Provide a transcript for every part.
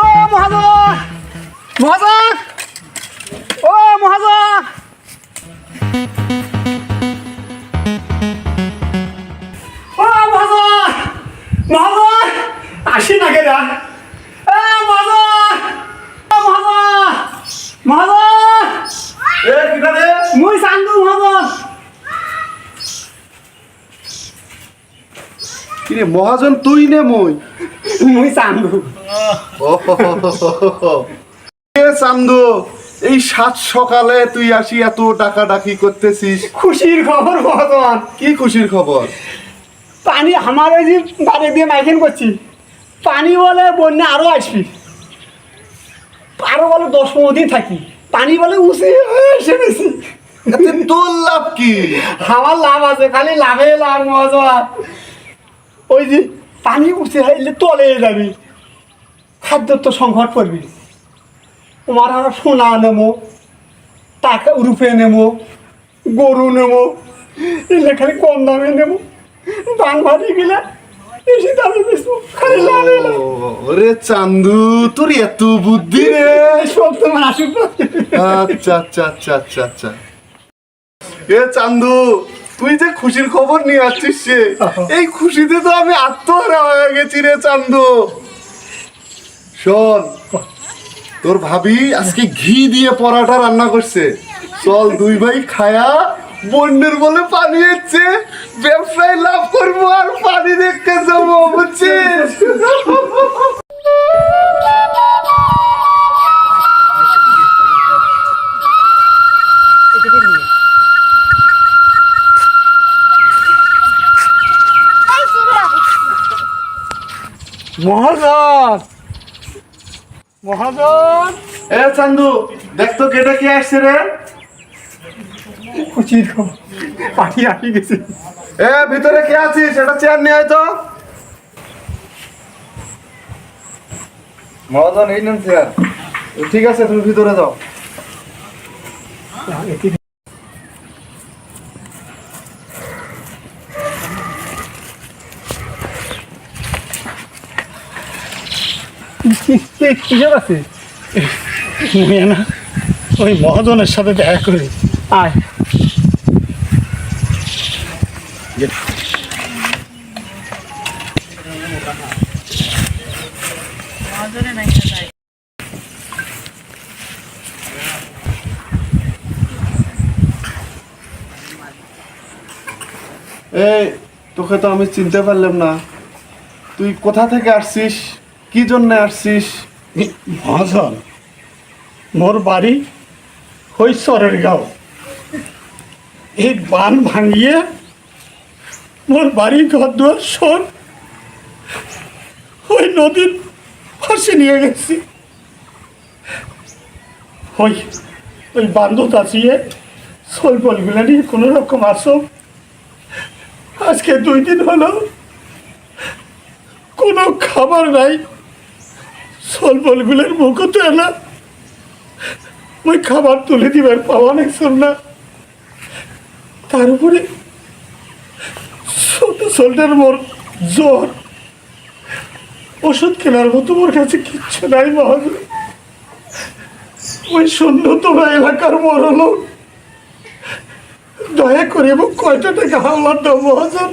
ও মহাজন, মহাজন, ও মহাজন, ও মহাজন, মহাজন, আসি না কেরা? এ মহাজন, ও মহাজন, মহাজন, এ কিটা রে? মুই চান্দু মহাজন। কিরে মহাজন তুই নে মই? মুই চান্দু। এ চান্দু, এই সাত সকালে তুই আসি এত ডাকাডাকি করতেছিস? খুশির খবর মহাজন। কি খুশির খবর? পানি আমার ওই যে বাড়ি দিয়ে মাইকিং করছি, পানি বলে বন্যা আরো আসবি, আরো বলে 10-15 দিন থাকি, পানি বলে উঠে এসে বেশি। এতে তোর লাভ কি? আমার লাভ আছে, খালি লাভে লাভ মহাজন। ওই যে পানি উঠে এলে তলে যাবি, খাদ্যর তো সংকট পড়বি, তোমার আরো সোনা নেবো, টাকা রূপে নেবো, গরু নেবো, এলে খালি কম দামে নেবো, দান ভাটি গেলে বেশি দামে বেশবো, খালি লাভে লাভ। ওরে চান্দু, তোর এত বুদ্ধি রে? সব তোমার আশীর্বাদ। আচ্ছা আচ্ছা আচ্ছা আচ্ছা আচ্ছা। এ চান্দু, তুই যে খুশির খবর নিয়ে আসছিস সে, এই খুশিতে তো আমি আত্মহারা হয়ে গেছি রে চান্দু। শোন, তোর ভাবি আজকে ঘি দিয়ে পরাটা রান্না করছে, চল দুই ভাই খায়া বন্যের বলে পানি এসছে, ব্যবসায় লাভ করবো আর পানি দেখতে যাবো, বুঝছিস? মহাজন, মহাজন, এ চান্দু, দেখ তো কেটে কে আসছে রে? খুশির খবর, পানি আসি গেছে। এ ভিতরে কে আছিস? এটা চেয়ার নিয়ে আয় তো। মহাজন এই নেন চেয়ার। ঠিক আছে, তুমি ভিতরে যাও। কিসের আছে? না, ওই মহাজনের সাথে দেখা করি। আয়, এই তোকে তো আমি চিনতে পারলাম না, তুই কোথা থেকে আসছিস, কি জন্য আসছিস? মহাজন, মোর বাড়ি হৈশ্বরের গাঁও। এই বান ভাঙিয়ে মোর বাড়ি ঘর দুয়ার সব ওই নদীর ফাঁসে নিয়ে গেছি। ওই বান্ধব আছিয়ে শৈবলগুলো নিয়ে কোনো রকম আসো, আজকে 2 দিন হলো কোনো খাবার নাই, শৈবলগুলোর মুখও তো এলা, ওই খাবার তুলে দিবার পাওয়া নাই না। তার উপরে শোল্ডার মোর জ্বর, ওষুধ কেনার মতো মোর কাছে কিচ্ছু নাই মহাজন। ওই শূন্য তোমরা এলাকার বড় লোক, দয়া করে এবং কয়টা টাকা হাওলার দাও মহাজন,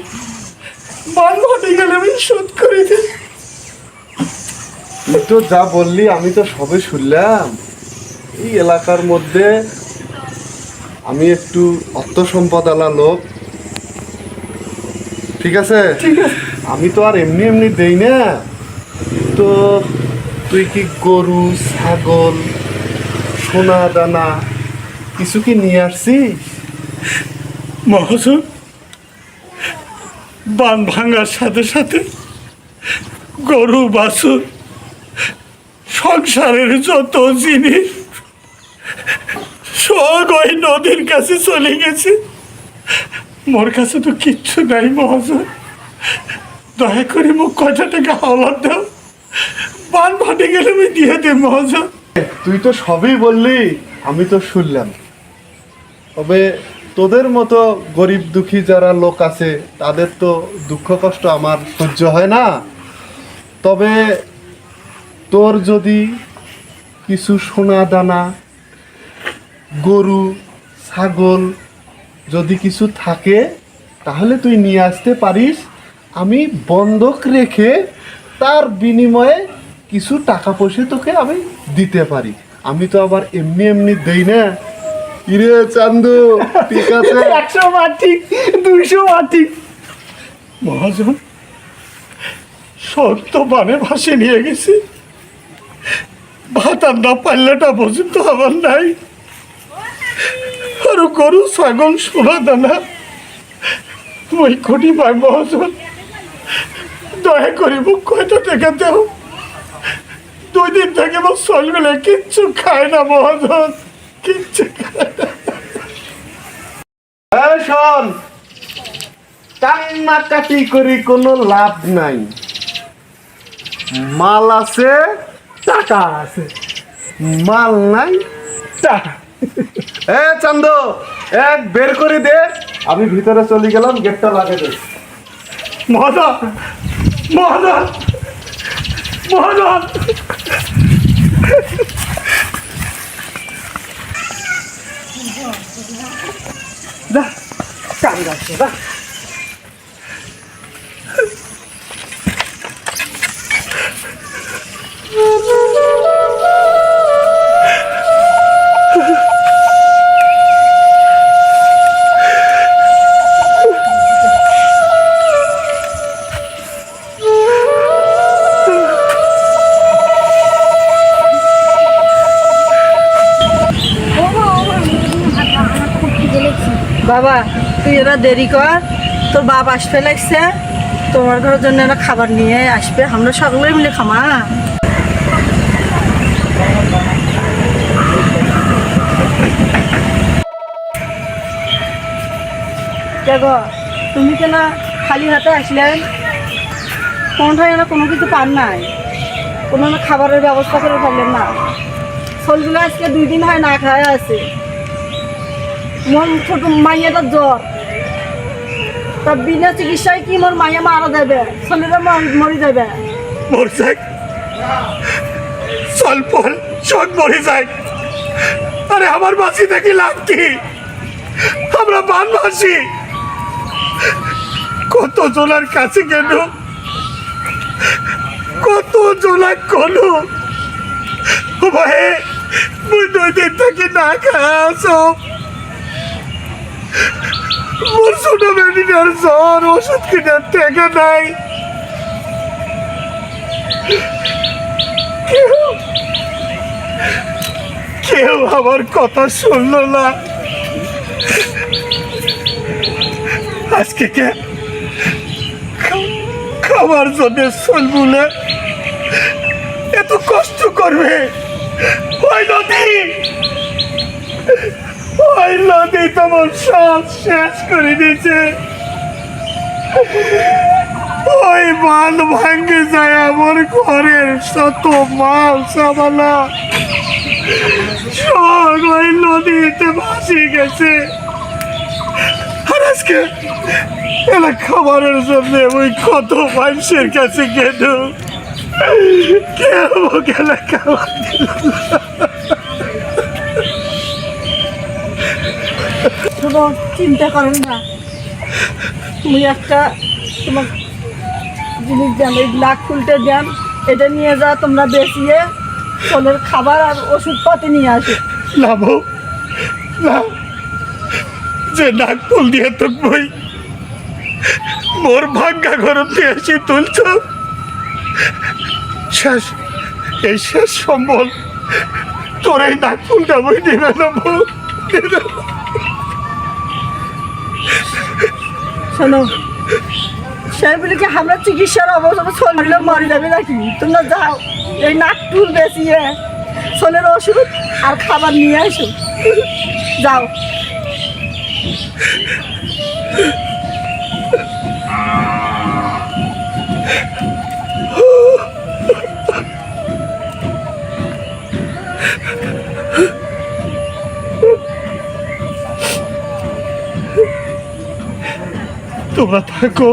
বান ঘটে গেলে আমি শোধ করে দিই। তুই তো যা বললি আমি তো সবে শুনলাম। এই এলাকার মধ্যে আমি একটু অর্থ সম্পদওয়ালা লোক, ঠিক আছে? ঠিক আছে, আমি তো আর এমনি এমনি দেই না। তো তুই কি গরু, ছাগল, সোনা দানা কিছু কি নিয়ে আসছিস? মহাজন, বান ভাঙার সাথে সাথে গরু বাছুর সংসারের যত জিনিস সব ওই নদীর কাছে চলে গেছে, মোর কাছে তো কিচ্ছু নাই মহাজন। দয়া করে মোক কয়টা টাকা হাওলার দাও, বান ফাটে গেলে আমি দিয়ে দে মহাজন। তুই তো সবই বললি, আমি তো শুনলাম। তবে তোদের মতো গরিব দুঃখী যারা লোক আছে তাদের তো দুঃখ কষ্ট আমার সহ্য হয় না। তবে তোর যদি কিছু সোনা দানা গরু ছাগল যদি কিছু থাকে তাহলে তুই নিয়ে আসতে পারিস, আমি বন্ধক রেখে তার বিনিময়ে কিছু টাকা পয়সা তোকে আমি দিতে পারি। আমি তো আবার এমনি এমনি দেই না। ইরে চান্দু, ঠিক আছে? 100 বার ঠিক, 200 বার ঠিক। মহাজন সত্য বানে ভাসে নিয়ে গেছে, ভাত আর না পাল্লাটা পর্যন্ত আমার নাই। আর গরু ছাগল সোনা দানা ওই কোটি পাই। মহাজন দয়া করি মুখ কয়টা টাকা দেও, 2 দিন থেকে আমার চলগুলো কিচ্ছু খায় না মহাজন, কিচ্ছু খায় না। এই শোন, কান্নাকাটি করি কোনো লাভ নাই। মাল আছে, টাকা আছে, মাল নাই। টাকা। এ চান্দু, এক বের করে দে, আমি ভিতরে চলে গেলাম, গেটটা লাগিয়ে দে। মহাজন মহাজন মহাজন যা কাম যাচ্ছে যা। বাবা তুই এরা দেরি কর, তোর বাপ আসবে লাগছে, তোমার ঘরের জন্য এরা খাবার নিয়ে আসবে, আমরা সকলে মিলে খামা। দেখো তুমি কেন খালি হাতে আসলেন? কোনটাই এরা কোনো কিছু পান নাই, কোনো না খাবারের ব্যবস্থা করে ফেললেন না। ছোলগুলো আজকে 2 দিন হয় না খায় আছে। মোর ছোট মাইয়াটার জ্বর, তা বিনা চিকিৎসায় কি মোর মাইয়া মারা যাবে, ছেলেরা মরে যাবে। মরে যাক, চল পল সব মরে যাক। আরে আমার বাঁচি দেখি লাভ কি? আমরা বানবাসী কত জনের কাছে গেল, কত জনা গেল, ভাই মুই 2 দিন থেকে না খাওয়া। মোর ছোট বেটিটার জ্বর, ওষুধ কেনার টাকা নাই। কেউ আমার কথা শুনলো না। আজকে কে খাবার জন্য চলবুলে এত কষ্ট করবে? ওই নদী তোমার সব শেষ করে দিয়েছে। ওই বাঁধ ভাঙ্গে যায় আমার ঘরের শত মাল সাবানা সব ওই নদীতে ভাসিয়ে গেছে। আর আজকে এলা খাবারের জন্য ওই কত মানুষের কাছে গেল, কেউ গেলে খাবার দিল না। কোনো চিন্তা করেন না, তুমি একটা তোমার জিনিস দেন, এই লাখ ফুলটা দেন, এটা নিয়ে যা তোমরা বেচিয়ে ছোলের খাবার আর ওষুধপাতি নিয়ে আসো। না বউ না, যে নাক ফুল দিয়ে তো বই মোর ভাগ্যা ঘরম দিয়ে এসে তুলছ। শেষ, এই শেষ সম্বল তোর এই নাক ফুলটা বই দিবে না বউ। শোনো, সে বলে কি আমরা চিকিৎসার অবস্থা ছোলগুলো মরে যাবে নাকি? তোমরা যাও, এই নাক ফুল বেচিয়ে ছোলের ওষুধ আর খাবার নিয়ে আসো, যাও। তোমরা থাকো,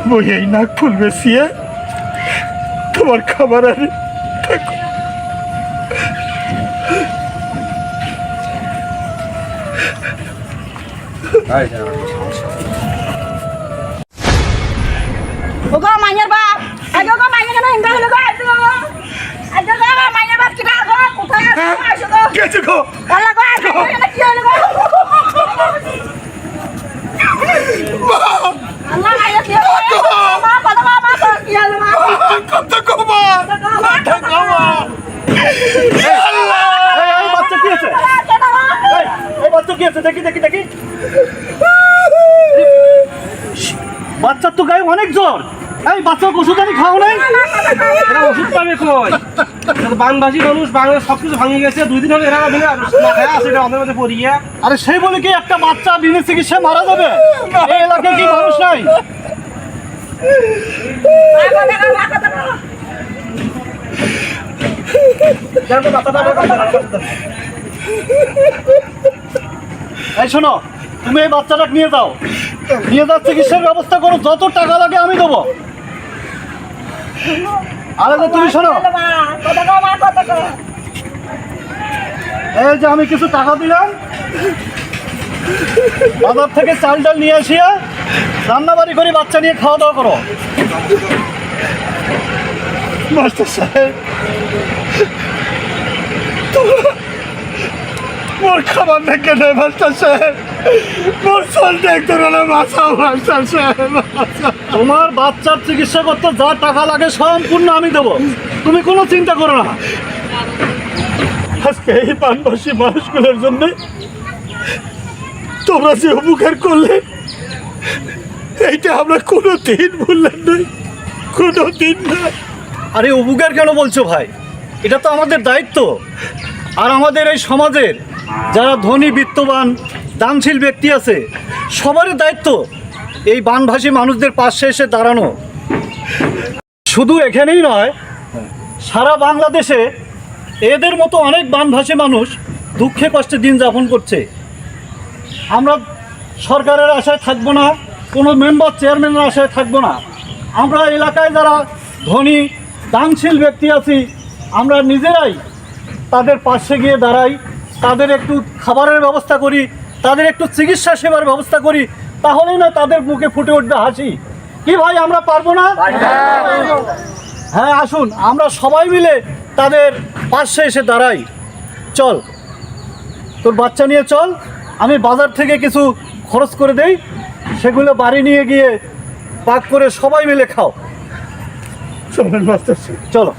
বই এই নাক ফুল বেশিয়ে তোমার খাবার আনি। ওগো মাইয়ার বাপ আজো গো মাইয়া কেন ইন্দা হলো গো আজো গো মাইয়ার বাপ কি গো কোথায় আসো গো কেছে গো আল্লাহ গো আজো কি হলো গো আল্লাহ মাইয়া কি হলো মা কত মা কি হলো মা কত গো মা কত গো মা এই বাচ্চা কি আছে এই বাচ্চা কি আছে দেখি দেখি দেখি বাচ্চার তো গায়ে অনেক জ্বর। এই বাচ্চা ওষুধ আমি খাও নাই। এরা ওষুধ পাবে কই? বাংলাদেশি মানুষ বাংলা সবকিছু ভাঙে গেছে 2 দিন হলে এরা বিনা মাথায় আছে এটা আমাদের মধ্যে পড়িয়া। আরে সেই বলে কি একটা বাচ্চা বিনা চিকিৎসায় মারা যাবে? এই এলাকায় কি মানুষ নাই? এই শোনো, তুমি এই বাচ্চাটাকে নিয়ে যাও, নিয়ে যাও চিকিৎসার ব্যবস্থা করো, যত টাকা লাগে আমি দেবো। আরে তো তুমি শোনো, এই যে আমি কিছু টাকা দিলাম, বাজার থেকে চাল ডাল নিয়ে আসিয়া রান্না বাড়ি করে বাচ্চা নিয়ে খাওয়া দাওয়া করো। মাস্টার সাহেব, মোর খাবার দেখে নেই মাস্টার সাহেব, মোর চলতে একটু বাঁচাও মাস্টার সাহেব। তোমার বাচ্চার চিকিৎসা করতে যা টাকা লাগে সম্পূর্ণ আমি দেবো, তুমি কোনো চিন্তা করো না। আজকে এই বানবাসী মানুষগুলোর জন্য তোমরা যে উপকার করলে এইটা আমরা কোনো দিন বললেন নাই, কোনো দিন না। আরে উপকার কেন বলছো ভাই? এটা তো আমাদের দায়িত্ব। আর আমাদের এই সমাজের যারা ধনী বিত্তবান দানশীল ব্যক্তি আছে সবারই দায়িত্ব এই বানভাসী মানুষদের পাশে এসে দাঁড়ানো। শুধু এখানেই নয়, সারা বাংলাদেশে এদের মতো অনেক বানভাসী মানুষ দুঃখে কষ্টে দিন যাপন করছে। আমরা সরকারের আশায় থাকবো না, কোনো মেম্বার চেয়ারম্যানের আশায় থাকবো না। আমরা এলাকায় যারা ধনী দানশীল ব্যক্তি আছি আমরা নিজেরাই তাদের পাশে গিয়ে দাঁড়াই, তাদের একটু খাবারের ব্যবস্থা করি, তাদের একটু চিকিৎসা সেবার ব্যবস্থা করি, তাহলেই না তাদের মুখে ফুটে উঠবে হাসি। কি ভাই, আমরা পারবো না? হ্যাঁ, আসুন আমরা সবাই মিলে তাদের পাশে এসে দাঁড়াই। চল, তোর বাচ্চা নিয়ে চল, আমি বাজার থেকে কিছু খরচ করে দেই, সেগুলো বাড়ি নিয়ে গিয়ে পাক করে সবাই মিলে খাও। চলো।